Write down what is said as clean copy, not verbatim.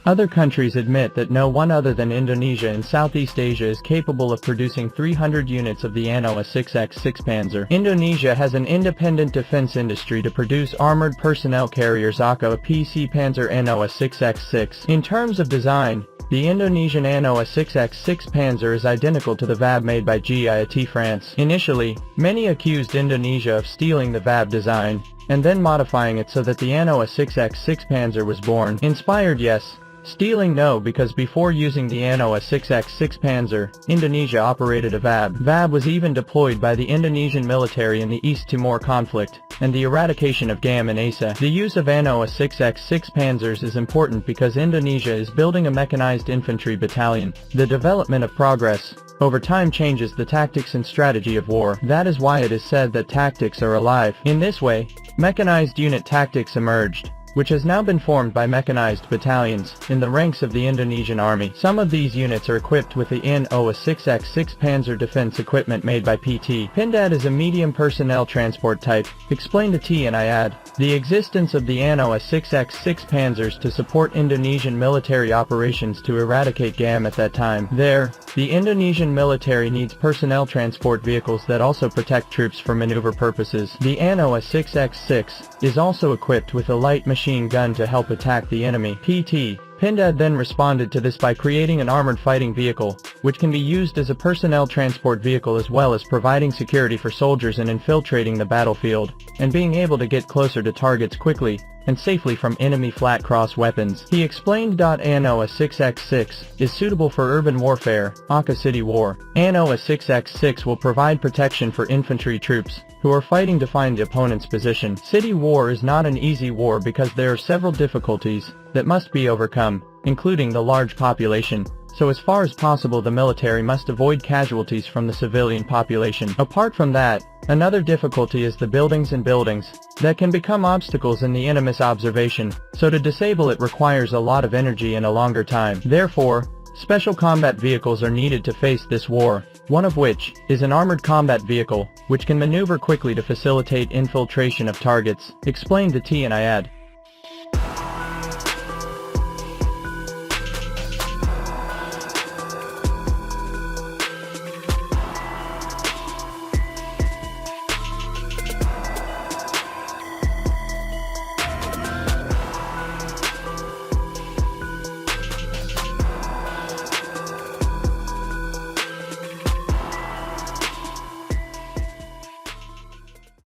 Other countries admit that no one other than Indonesia in Southeast Asia is capable of producing 300 units of the Anoa 6x6 Panzer. Indonesia has an independent defense industry to produce armored personnel carriers APC Panzer Anoa 6x6. In terms of design, the Indonesian Anoa 6x6 Panzer is identical to the VAB made by GIAT France. Initially, many accused Indonesia of stealing the VAB design, and then modifying it so that the Anoa 6x6 Panzer was born. Inspired, yes. Stealing, no, because before using the Anoa 6x6 Panzer, Indonesia operated a VAB. VAB was even deployed by the Indonesian military in the East Timor conflict, and the eradication of GAM in Aceh. The use of Anoa 6x6 Panzers is important because Indonesia is building a mechanized infantry battalion. The development of progress over time changes the tactics and strategy of war. That is why it is said that tactics are alive. In this way, mechanized unit tactics emerged, which has now been formed by mechanized battalions in the ranks of the Indonesian army. Some of these units are equipped with the Anoa 6x6 Panzer defense equipment made by PT.Pindad is a medium personnel transport type. Explain to T&Pindad. The existence of the Anoa 6x6 Panzers to support Indonesian military operations to eradicate GAM at that time. The Indonesian military needs personnel transport vehicles that also protect troops for maneuver purposes. The Anoa 6x6 is also equipped with a light machine gun to help attack the enemy. PT.Pindad then responded to this by creating an armored fighting vehicle, which can be used as a personnel transport vehicle as well as providing security for soldiers and infiltrating the battlefield, and being able to get closer to targets quickly and safely from enemy flat-cross weapons. He explained. Anoa 6x6 is suitable for urban warfare, aka city war. Anoa 6x6 will provide protection for infantry troops who are fighting to find the opponent's position. City war is not an easy war because there are several difficulties that must be overcome, including the large population. So as far as possible the military must avoid casualties from the civilian population. Apart from that, another difficulty is the buildings that can become obstacles in the enemy's observation, so to disable it requires a lot of energy and a longer time. Therefore, special combat vehicles are needed to face this war, one of which is an armored combat vehicle, which can maneuver quickly to facilitate infiltration of targets. Explained to T&Pindad.